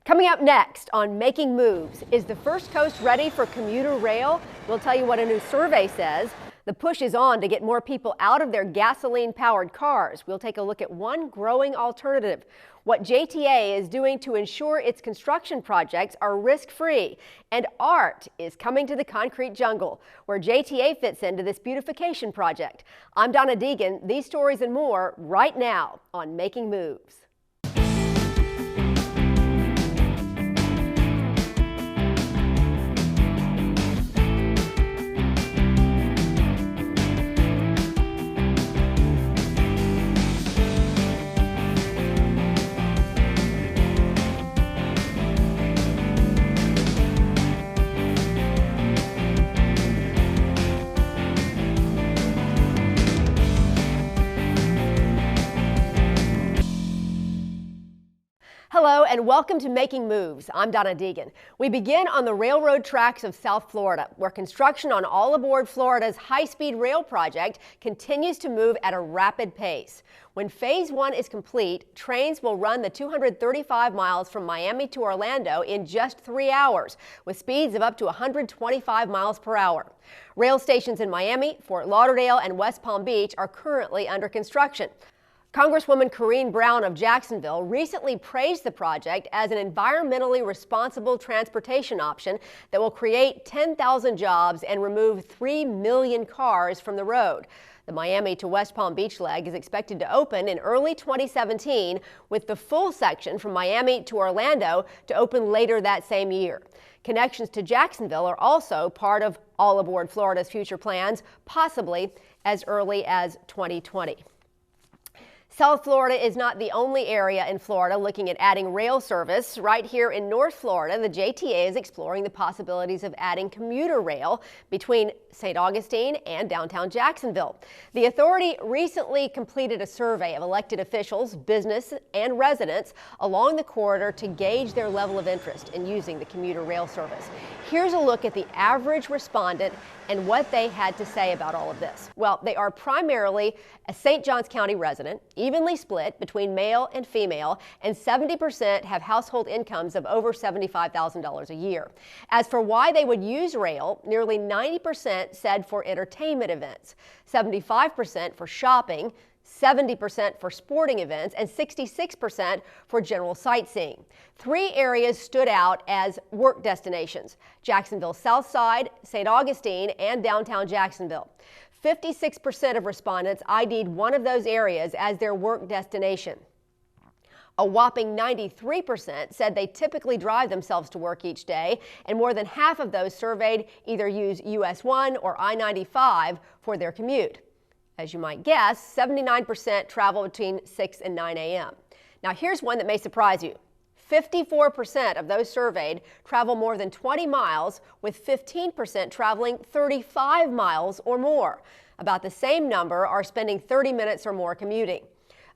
Coming up next on Making Moves, is the First Coast ready for commuter rail? We'll tell you what a new survey says. The push is on to get more people out of their gasoline-powered cars. We'll take a look at one growing alternative, what JTA is doing to ensure its construction projects are risk-free. And art is coming to the concrete jungle, where JTA fits into this beautification project. I'm Donna Deegan. These stories and more right now on Making Moves. Hello and welcome to Making Moves. I'm Donna Deegan. We begin on the railroad tracks of South Florida, where construction on All Aboard Florida's high-speed rail project continues to move at a rapid pace. When Phase 1 is complete, trains will run the 235 miles from Miami to Orlando in just 3 hours, with speeds of up to 125 miles per hour. Rail stations in Miami, Fort Lauderdale, and West Palm Beach are currently under construction. Congresswoman Corrine Brown of Jacksonville recently praised the project as an environmentally responsible transportation option that will create 10,000 jobs and remove 3 million cars from the road. The Miami to West Palm Beach leg is expected to open in early 2017, with the full section from Miami to Orlando to open later that same year. Connections to Jacksonville are also part of All Aboard Florida's future plans, possibly as early as 2020. South Florida is not the only area in Florida looking at adding rail service. Right here in North Florida, the JTA is exploring the possibilities of adding commuter rail between St. Augustine and downtown Jacksonville. The authority recently completed a survey of elected officials, business, and residents along the corridor to gauge their level of interest in using the commuter rail service. Here's a look at the average respondent and what they had to say about all of this. Well, they are primarily a St. Johns County resident, evenly split between male and female, and 70% have household incomes of over $75,000 a year. As for why they would use rail, nearly 90% said for entertainment events, 75% for shopping, 70% for sporting events, and 66% for general sightseeing. 3 areas stood out as work destinations: Jacksonville South Side, St. Augustine, and downtown Jacksonville. 56% of respondents ID'd one of those areas as their work destination. A whopping 93% said they typically drive themselves to work each day, and more than half of those surveyed either use US 1 or I-95 for their commute. As you might guess, 79% travel between 6 and 9 a.m. Now here's one that may surprise you. 54% of those surveyed travel more than 20 miles, with 15% traveling 35 miles or more. About the same number are spending 30 minutes or more commuting.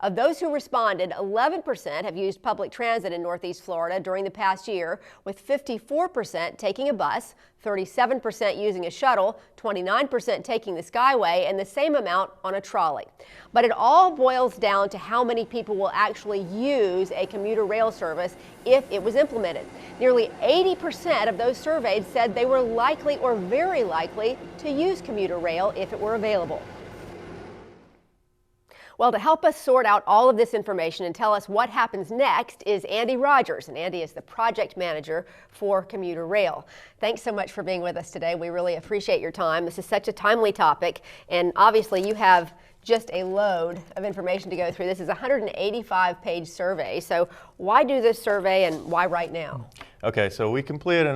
Of those who responded, 11% have used public transit in Northeast Florida during the past year, with 54% taking a bus, 37% using a shuttle, 29% taking the Skyway, and the same amount on a trolley. But it all boils down to how many people will actually use a commuter rail service if it was implemented. Nearly 80% of those surveyed said they were likely or very likely to use commuter rail if it were available. Well, to help us sort out all of this information and tell us what happens next is Andy Rogers, and Andy is the project manager for Commuter Rail. Thanks so much for being with us today. We really appreciate your time. This is such a timely topic, and obviously you have just a load of information to go through. This is a 185-page survey, so why do this survey and why right now? Okay, so we completed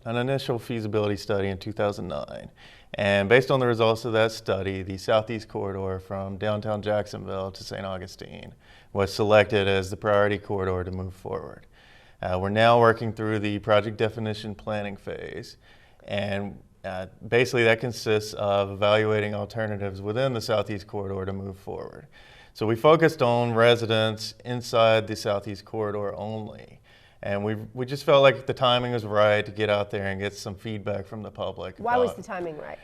an initial feasibility study in 2009. And based on the results of that study, the Southeast Corridor from downtown Jacksonville to St. Augustine was selected as the priority corridor to move forward. We're now working through the project definition planning phase, and basically that consists of evaluating alternatives within the Southeast Corridor to move forward. So we focused on residents inside the Southeast Corridor only. And we just felt like the timing was right to get out there and get some feedback from the public. Why was the timing right?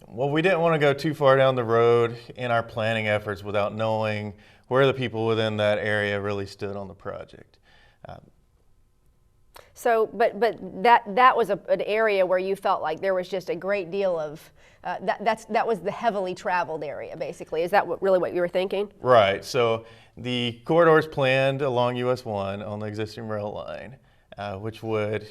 Well, we didn't want to go too far down the road in our planning efforts without knowing where the people within that area really stood on the project. So, but that was an area where you felt like there was just a great deal of that was the heavily traveled area, basically. Is that really what you were thinking? Right. So the corridors planned along US 1 on the existing rail line, which would,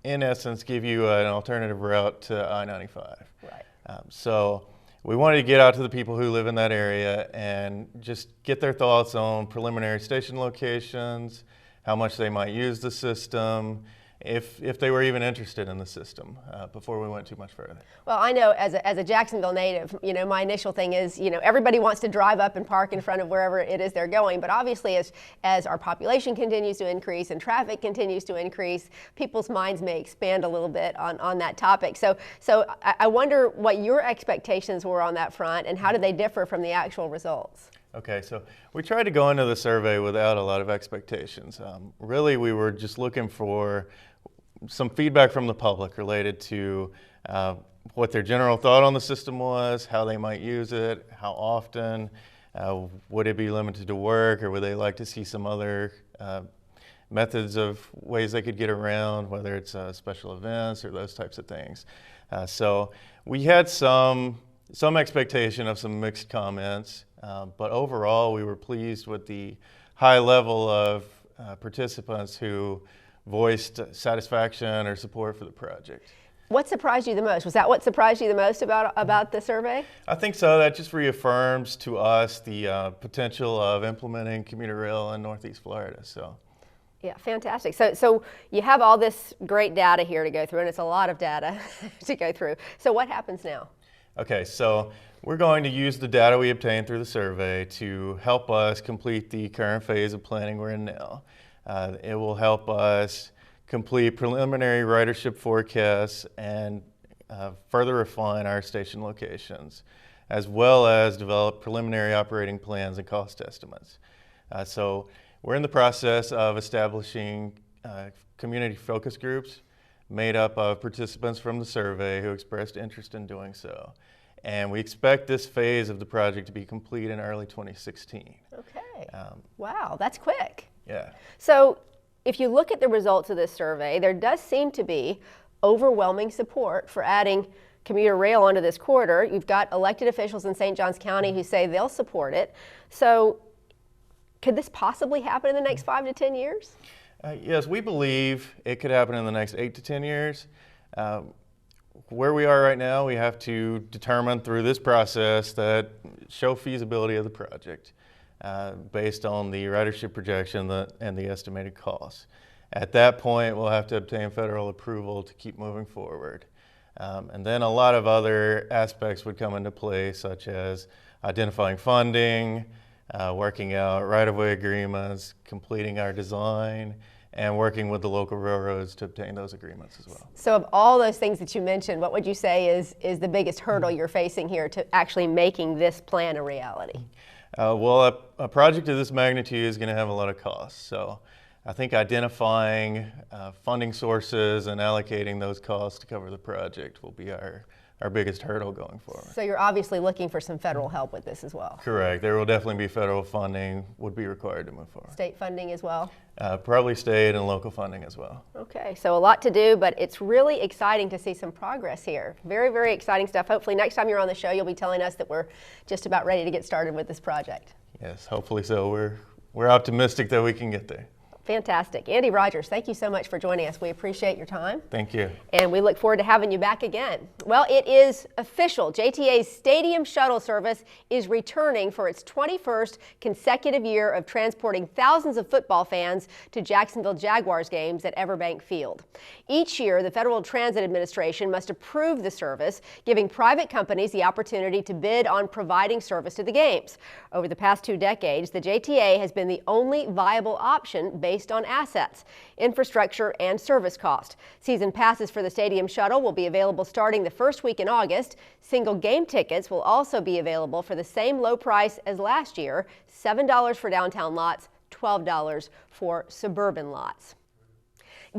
in essence, give you an alternative route to I-95. Right. So we wanted to get out to the people who live in that area and just get their thoughts on preliminary station locations, how much they might use the system, if they were even interested in the system before we went too much further. Well, I know as a Jacksonville native, my initial thing is, everybody wants to drive up and park in front of wherever it is they're going. But obviously, as our population continues to increase and traffic continues to increase, people's minds may expand a little bit on that topic. So I wonder what your expectations were on that front and how do they differ from the actual results? Okay, so we tried to go into the survey without a lot of expectations. Really, we were just looking for some feedback from the public related to what their general thought on the system was, how they might use it, how often, would it be limited to work, or would they like to see some other methods of ways they could get around, whether it's special events or those types of things. So we had some expectation of some mixed comments, but overall we were pleased with the high level of participants who voiced satisfaction or support for the project. What surprised you the most? Was that what surprised you the most about the survey? I think so. That just reaffirms to us the potential of implementing commuter rail in Northeast Florida. So. Yeah, fantastic. So you have all this great data here to go through, and it's a lot of data to go through. So what happens now? Okay, so we're going to use the data we obtained through the survey to help us complete the current phase of planning we're in now. It will help us complete preliminary ridership forecasts and further refine our station locations, as well as develop preliminary operating plans and cost estimates. So we're in the process of establishing community focus groups made up of participants from the survey who expressed interest in doing so. And we expect this phase of the project to be complete in early 2016. Okay. Wow, that's quick. Yeah. So if you look at the results of this survey, there does seem to be overwhelming support for adding commuter rail onto this corridor. You've got elected officials in St. Johns County who say they'll support it. So could this possibly happen in the next 5 to 10 years? Yes, we believe it could happen in the next 8 to 10 years. Where we are right now, we have to determine through this process that show feasibility of the project based on the ridership projection and the estimated costs. At that point, we'll have to obtain federal approval to keep moving forward. And then a lot of other aspects would come into play, such as identifying funding, working out right-of-way agreements, completing our design, and working with the local railroads to obtain those agreements as well. So of all those things that you mentioned, what would you say is the biggest hurdle you're facing here to actually making this plan a reality? Well, a project of this magnitude is going to have a lot of costs. So I think identifying funding sources and allocating those costs to cover the project will be our biggest hurdle going forward. So you're obviously looking for some federal help with this as well? Correct. There will definitely be federal funding would be required to move forward. State funding as well? Probably state and local funding as well. Okay, so a lot to do, but it's really exciting to see some progress here. Very, very exciting stuff. Hopefully next time you're on the show, you'll be telling us that we're just about ready to get started with this project. Yes, hopefully so. We're optimistic that we can get there. Fantastic. Andy Rogers, thank you so much for joining us. We appreciate your time. Thank you. And we look forward to having you back again. Well, it is official. JTA's Stadium Shuttle service is returning for its 21st consecutive year of transporting thousands of football fans to Jacksonville Jaguars games at Everbank Field. Each year, the Federal Transit Administration must approve the service, giving private companies the opportunity to bid on providing service to the games. Over the past 2 decades, the JTA has been the only viable option based on assets, infrastructure, and service cost. Season passes for the Stadium Shuttle will be available starting the first week in August. Single game tickets will also be available for the same low price as last year, $7 for downtown lots, $12 for suburban lots.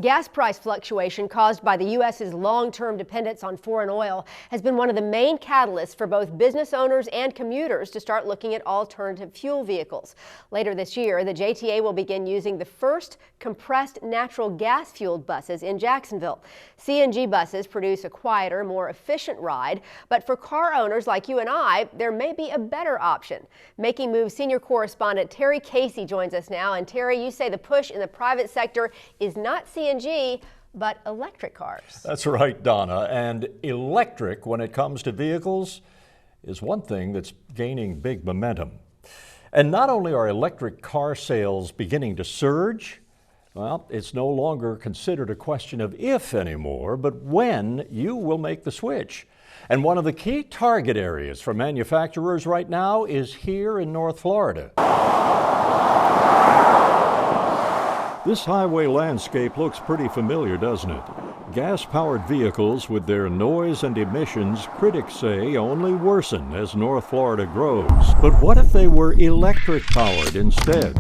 Gas price fluctuation caused by the U.S.'s long-term dependence on foreign oil has been one of the main catalysts for both business owners and commuters to start looking at alternative fuel vehicles. Later this year, the JTA will begin using the first compressed natural gas-fueled buses in Jacksonville. CNG buses produce a quieter, more efficient ride, but for car owners like you and I, there may be a better option. Making Moves senior correspondent Terry Casey joins us now. And Terry, you say the push in the private sector is not CNG, but electric cars. That's right, Donna. And electric, when it comes to vehicles, is one thing that's gaining big momentum. And not only are electric car sales beginning to surge, well, it's no longer considered a question of if anymore, but when you will make the switch. And one of the key target areas for manufacturers right now is here in North Florida. This highway landscape looks pretty familiar, doesn't it? Gas-powered vehicles with their noise and emissions, critics say, only worsen as North Florida grows. But what if they were electric-powered instead?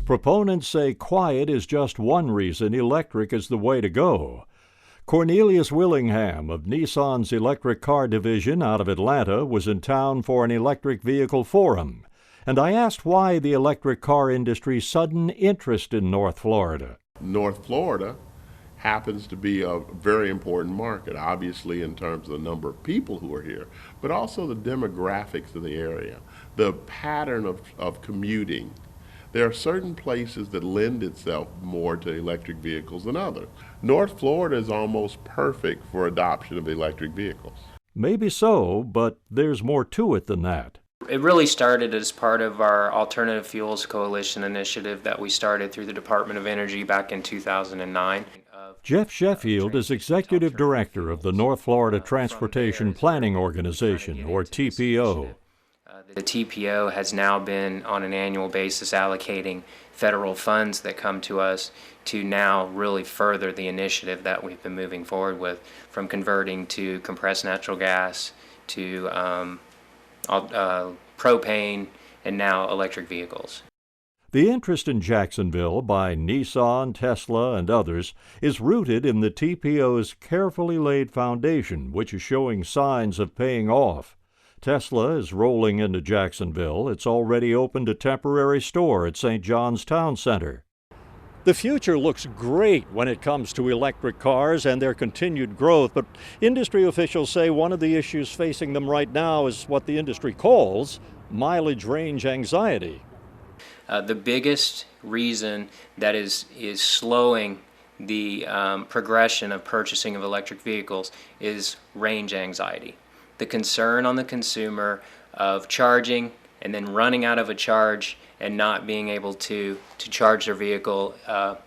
Proponents say quiet is just one reason electric is the way to go. Cornelius Willingham of Nissan's electric car division out of Atlanta was in town for an electric vehicle forum, and I asked why the electric car industry's sudden interest in North Florida. North Florida happens to be a very important market, obviously in terms of the number of people who are here, but also the demographics of the area, the pattern of commuting. There are certain places that lend itself more to electric vehicles than others. North Florida is almost perfect for adoption of electric vehicles. Maybe so, but there's more to it than that. It really started as part of our Alternative Fuels Coalition initiative that we started through the Department of Energy back in 2009. Jeff Sheffield is Executive Director of the North Florida Transportation Planning Organization, or TPO. The TPO has now been on an annual basis allocating federal funds that come to us to now really further the initiative that we've been moving forward with, from converting to compressed natural gas to propane and now electric vehicles. The interest in Jacksonville by Nissan, Tesla, and others is rooted in the TPO's carefully laid foundation, which is showing signs of paying off. Tesla is rolling into Jacksonville. It's already opened a temporary store at St. John's Town Center. The future looks great when it comes to electric cars and their continued growth, but industry officials say one of the issues facing them right now is what the industry calls mileage range anxiety. The biggest reason that is slowing the progression of purchasing of electric vehicles is range anxiety. The concern on the consumer of charging and then running out of a charge and not being able to charge their vehicle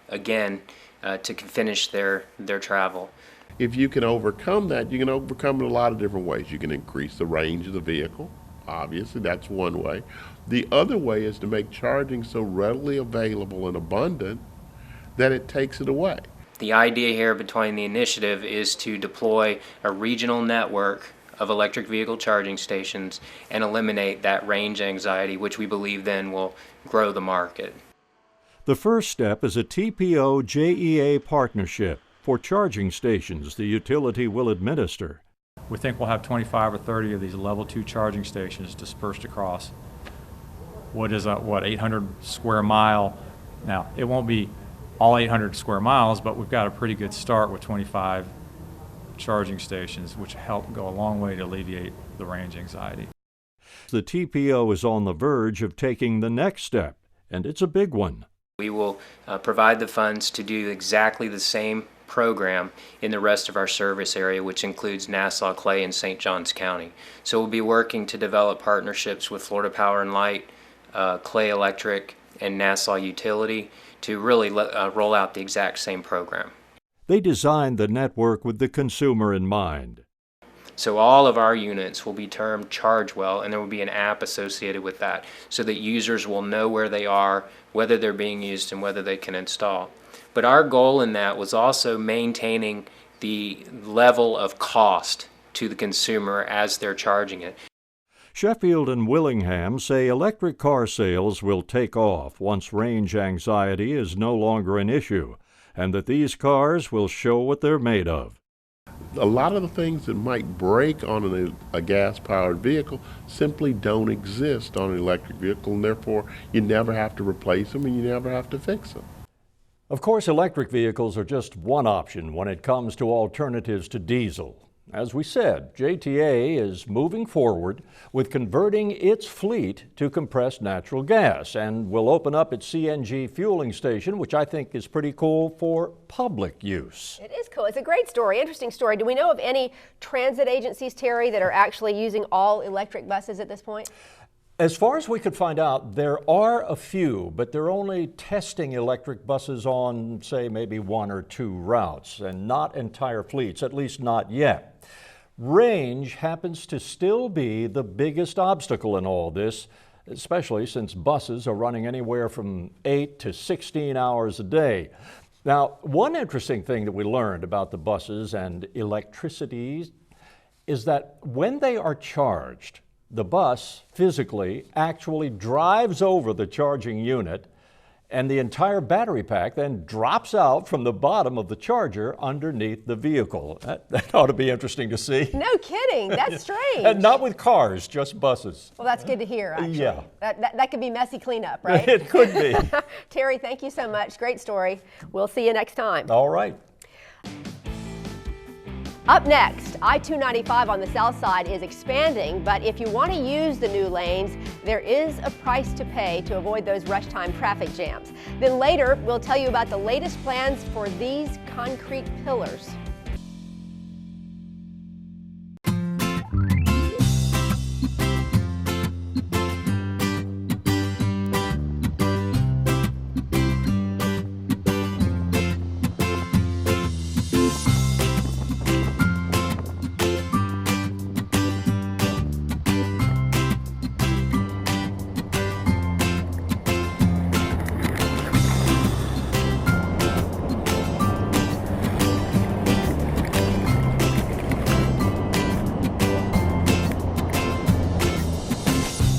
again to finish their travel. If you can overcome that, you can overcome it in a lot of different ways. You can increase the range of the vehicle. Obviously, that's one way. The other way is to make charging so readily available and abundant that it takes it away. The idea here between the initiative is to deploy a regional network of electric vehicle charging stations and eliminate that range anxiety, which we believe then will grow the market. The first step is a TPO-JEA partnership for charging stations the utility will administer. We think we'll have 25 or 30 of these level 2 charging stations dispersed across what is 800 square mile. Now, it won't be all 800 square miles, but we've got a pretty good start with 25 charging stations, which help go a long way to alleviate the range anxiety. The TPO is on the verge of taking the next step, and it's a big one. We will provide the funds to do exactly the same program in the rest of our service area, which includes Nassau, Clay, and St. Johns County. So we'll be working to develop partnerships with Florida Power and Light, Clay Electric, and Nassau Utility to really roll out the exact same program. They designed the network with the consumer in mind. So all of our units will be termed ChargeWell, and there will be an app associated with that so that users will know where they are, whether they're being used, and whether they can install. But our goal in that was also maintaining the level of cost to the consumer as they're charging it. Sheffield and Willingham say electric car sales will take off once range anxiety is no longer an issue, and that these cars will show what they're made of. A lot of the things that might break on a gas-powered vehicle simply don't exist on an electric vehicle, and therefore you never have to replace them and you never have to fix them. Of course, electric vehicles are just one option when it comes to alternatives to diesel. As we said, JTA is moving forward with converting its fleet to compressed natural gas and will open up its CNG fueling station, which I think is pretty cool for public use. It is cool. It's a great story, interesting story. Do we know of any transit agencies, Terry, that are actually using all electric buses at this point? As far as we could find out, there are a few, but they're only testing electric buses on, say, maybe 1 or 2 routes, and not entire fleets, at least not yet. Range happens to still be the biggest obstacle in all this, especially since buses are running anywhere from 8 to 16 hours a day. Now, one interesting thing that we learned about the buses and electricity is that when they are charged, the bus physically actually drives over the charging unit, and the entire battery pack then drops out from the bottom of the charger underneath the vehicle. That ought to be interesting to see. No kidding. That's strange. And not with cars, just buses. Well, that's good to hear, actually. Yeah. That could be messy cleanup, right? It could be. Terry, thank you so much. Great story. We'll see you next time. All right. Up next, I-295 on the south side is expanding, but if you want to use the new lanes, there is a price to pay to avoid those rush time traffic jams. Then later, we'll tell you about the latest plans for these concrete pillars.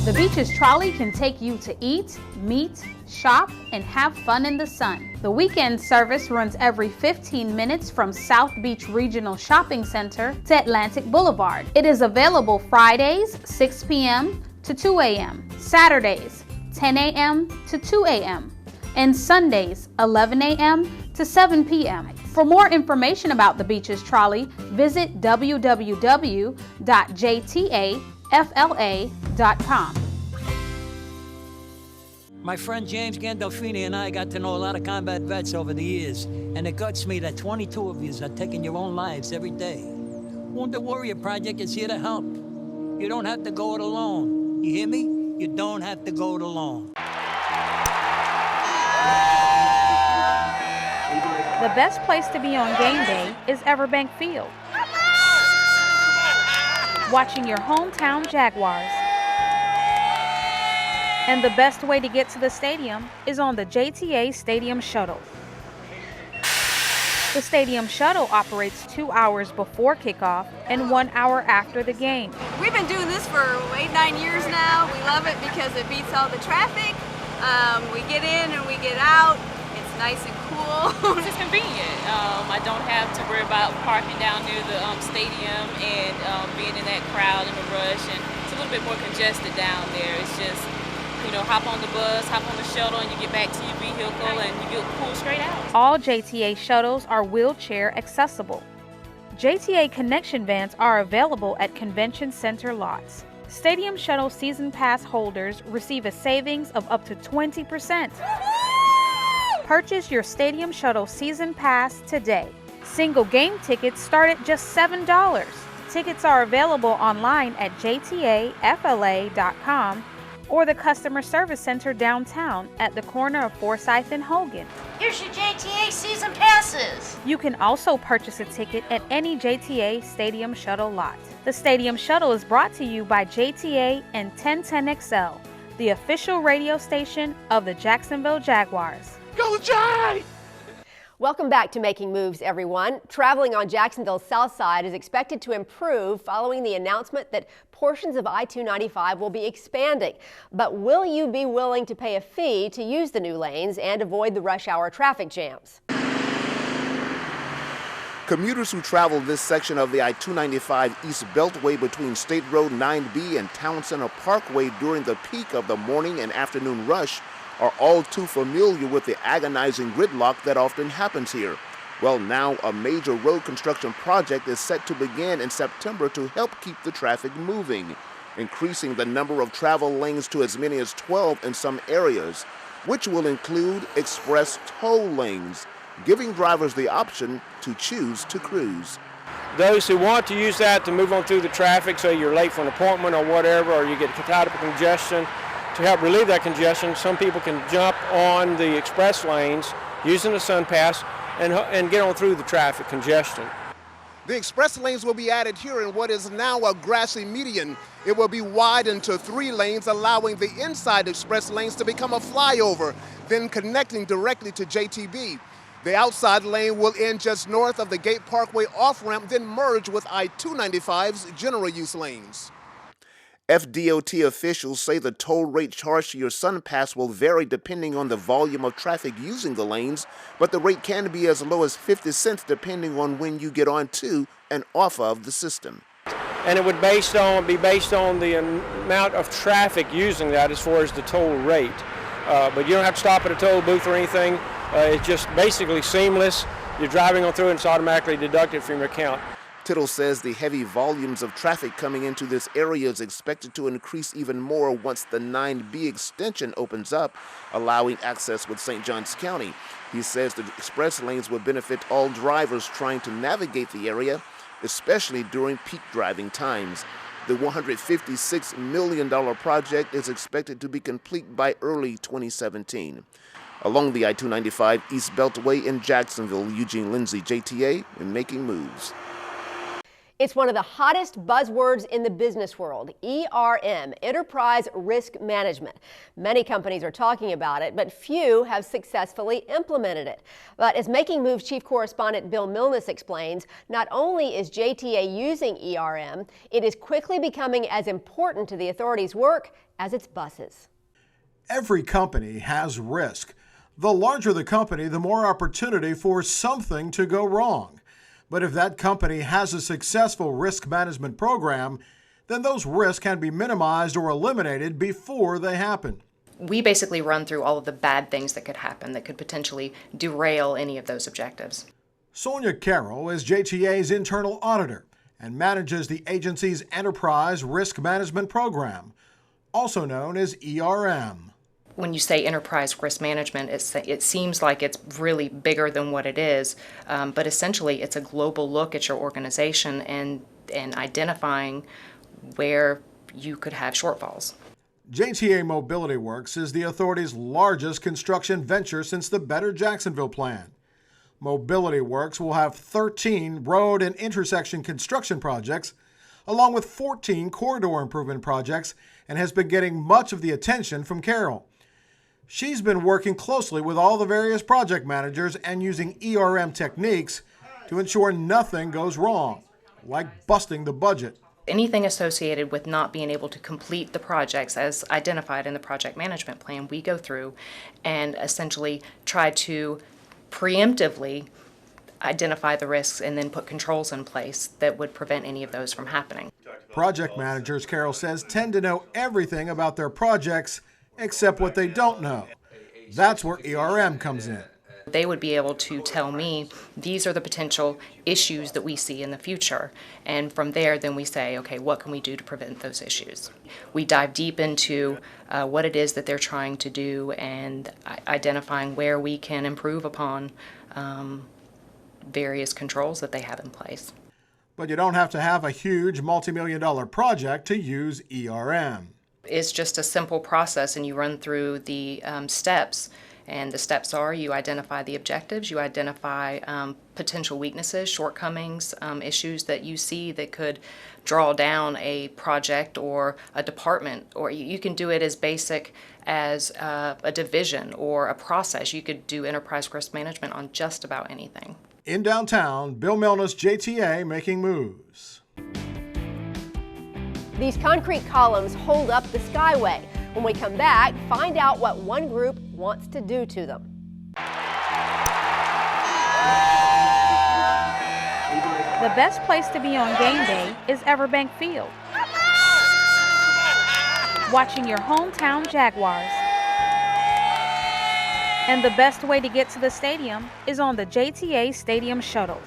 The Beaches Trolley can take you to eat, meet, shop, and have fun in the sun. The weekend service runs every 15 minutes from South Beach Regional Shopping Center to Atlantic Boulevard. It is available Fridays, 6 p.m. to 2 a.m., Saturdays, 10 a.m. to 2 a.m., and Sundays, 11 a.m. to 7 p.m. For more information about the Beaches Trolley, visit www.jtafla.com. My friend James Gandolfini and I got to know a lot of combat vets over the years, and it guts me that 22 of you are taking your own lives every day. Wounded Warrior Project is here to help. You don't have to go it alone. You hear me? You don't have to go it alone. The best place to be on game day is Everbank Field, watching your hometown Jaguars. And the best way to get to the stadium is on the JTA Stadium Shuttle. The Stadium Shuttle operates 2 hours before kickoff and 1 hour after the game. We've been doing this for 8-9 years now. We love it because it beats all the traffic. We get in and we get out. It's nice and cool. It's just convenient. I don't have to worry about parking down near the stadium and being in that crowd and the rush. And it's a little bit more congested down there. It's just, hop on the bus, hop on the shuttle, and you get back to your vehicle and you get pulled straight out. All JTA shuttles are wheelchair accessible. JTA connection vans are available at convention center lots. Stadium Shuttle season pass holders receive a savings of up to 20%. Purchase your Stadium Shuttle season pass today. Single game tickets start at just $7. Tickets are available online at jtafla.com or the customer service center downtown at the corner of Forsyth and Hogan. Here's your JTA season passes. You can also purchase a ticket at any JTA Stadium Shuttle lot. The Stadium Shuttle is brought to you by JTA and 1010XL, the official radio station of the Jacksonville Jaguars. Go Jay! Welcome back to Making Moves, everyone. Traveling on Jacksonville's south side is expected to improve following the announcement that portions of I-295 will be expanding. But will you be willing to pay a fee to use the new lanes and avoid the rush hour traffic jams? Commuters who travel this section of the I-295 East Beltway between State Road 9B and Town Center Parkway during the peak of the morning and afternoon rush are all too familiar with the agonizing gridlock that often happens here. Well, now a major road construction project is set to begin in September to help keep the traffic moving, increasing the number of travel lanes to as many as 12 in some areas, which will include express toll lanes, giving drivers the option to choose to cruise. Those who want to use that to move on through the traffic, so you're late for an appointment or whatever, or you get tied up in congestion, to help relieve that congestion, some people can jump on the express lanes using the sun pass and get on through the traffic congestion. The express lanes will be added here in what is now a grassy median. It will be widened to 3 lanes, allowing the inside express lanes to become a flyover, then connecting directly to JTB. The outside lane will end just north of the Gate Parkway off-ramp, then merge with I-295's general use lanes. FDOT officials say the toll rate charged to your SunPass will vary depending on the volume of traffic using the lanes, but the rate can be as low as 50 cents depending on when you get on to and off of the system. And it would be based on the amount of traffic using that as far as the toll rate. But you don't have to stop at a toll booth or anything. It's just basically seamless. You're driving on through and it's automatically deducted from your account. Tittle says the heavy volumes of traffic coming into this area is expected to increase even more once the 9B extension opens up, allowing access with St. Johns County. He says the express lanes will benefit all drivers trying to navigate the area, especially during peak driving times. The $156 million project is expected to be complete by early 2017. Along the I-295 East Beltway in Jacksonville, Eugene Lindsay, JTA, and Making Moves. It's one of the hottest buzzwords in the business world, ERM, Enterprise Risk Management. Many companies are talking about it, but few have successfully implemented it. But as Making Moves Chief Correspondent Bill Milnes explains, not only is JTA using ERM, it is quickly becoming as important to the authorities' work as its buses. Every company has risk. The larger the company, the more opportunity for something to go wrong. But if that company has a successful risk management program, then those risks can be minimized or eliminated before they happen. We basically run through all of the bad things that could happen that could potentially derail any of those objectives. Sonia Carroll is JTA's internal auditor and manages the agency's Enterprise Risk Management Program, also known as ERM. When you say enterprise risk management, it seems like it's really bigger than what it is, but essentially it's a global look at your organization and identifying where you could have shortfalls. JTA Mobility Works is the authority's largest construction venture since the Better Jacksonville Plan. Mobility Works will have 13 road and intersection construction projects, along with 14 corridor improvement projects, and has been getting much of the attention from Carroll. She's been working closely with all the various project managers and using ERM techniques to ensure nothing goes wrong, like busting the budget. Anything associated with not being able to complete the projects as identified in the project management plan, we go through and essentially try to preemptively identify the risks and then put controls in place that would prevent any of those from happening. Project managers, Carroll says, tend to know everything about their projects except what they don't know. That's where ERM comes in. They would be able to tell me, these are the potential issues that we see in the future. And from there, then we say, okay, what can we do to prevent those issues? We dive deep into what it is that they're trying to do and identifying where we can improve upon various controls that they have in place. But you don't have to have a huge multi-million-dollar project to use ERM. It's just a simple process, and you run through the steps, And the steps are you identify the objectives, you identify potential weaknesses, shortcomings, issues that you see that could draw down a project or a department, or you can do it as basic as a division or a process. You could do enterprise risk management on just about anything. In downtown, Bill Milner's JTA Making Moves. These concrete columns hold up the Skyway. When we come back, find out what one group wants to do to them. The best place to be on game day is Everbank Field, watching your hometown Jaguars. And the best way to get to the stadium is on the JTA Stadium Shuttle.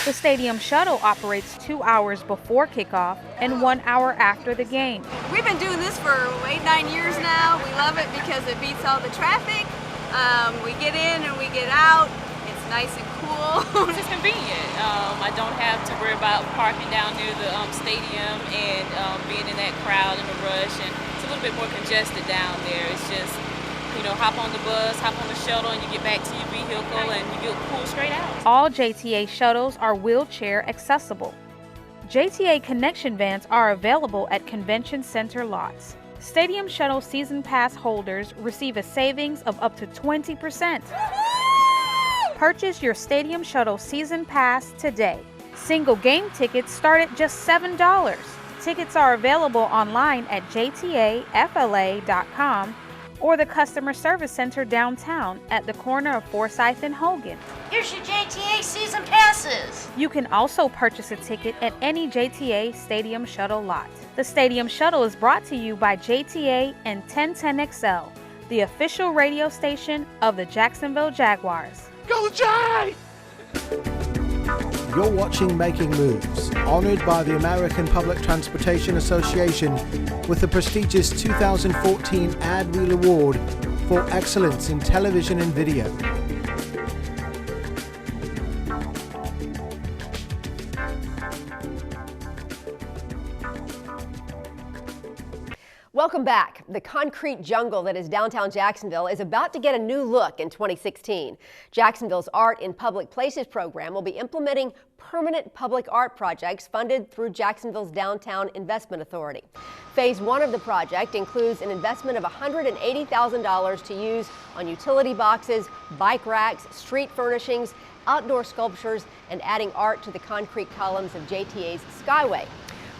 The Stadium Shuttle operates 2 hours before kickoff and 1 hour after the game. We've been doing this for 8-9 years now. We love it because it beats all the traffic. We get in and we get out. It's nice and cool. It's just convenient. I don't have to worry about parking down near the stadium and being in that crowd and the rush. And it's a little bit more congested down there. It's just, hop on the bus, hop on the shuttle, and you get back to your vehicle and you get pulled straight out. All JTA shuttles are wheelchair accessible. JTA connection vans are available at convention center lots. Stadium Shuttle season pass holders receive a savings of up to 20%. Purchase your Stadium Shuttle season pass today. Single game tickets start at just $7. Tickets are available online at jtafla.com or the Customer Service Center downtown at the corner of Forsyth and Hogan. Here's your JTA season passes. You can also purchase a ticket at any JTA Stadium Shuttle lot. The Stadium Shuttle is brought to you by JTA and 1010XL, the official radio station of the Jacksonville Jaguars. Go Jay! You're watching Making Moves, honored by the American Public Transportation Association with the prestigious 2014 Ad Wheel Award for Excellence in Television and Video. Welcome back. The concrete jungle that is downtown Jacksonville is about to get a new look in 2016. Jacksonville's Art in Public Places program will be implementing permanent public art projects funded through Jacksonville's Downtown Investment Authority. Phase 1 of the project includes an investment of $180,000 to use on utility boxes, bike racks, street furnishings, outdoor sculptures, and adding art to the concrete columns of JTA's Skyway.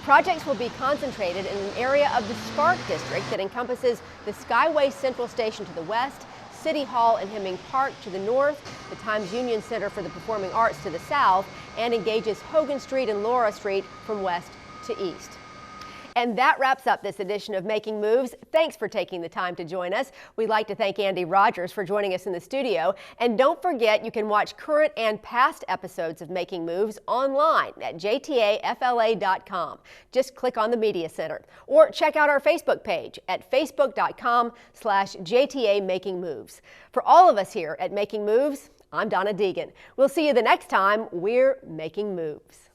Projects will be concentrated in an area of the Spark District that encompasses the Skyway Central Station to the west, City Hall and Hemming Park to the north, the Times Union Center for the Performing Arts to the south, and engages Hogan Street and Laura Street from west to east. And that wraps up this edition of Making Moves. Thanks for taking the time to join us. We'd like to thank Andy Rogers for joining us in the studio. And don't forget, you can watch current and past episodes of Making Moves online at jtafla.com. Just click on the Media Center. Or check out our Facebook page at facebook.com/JTA Making Moves. For all of us here at Making Moves, I'm Donna Deegan. We'll see you the next time we're making moves.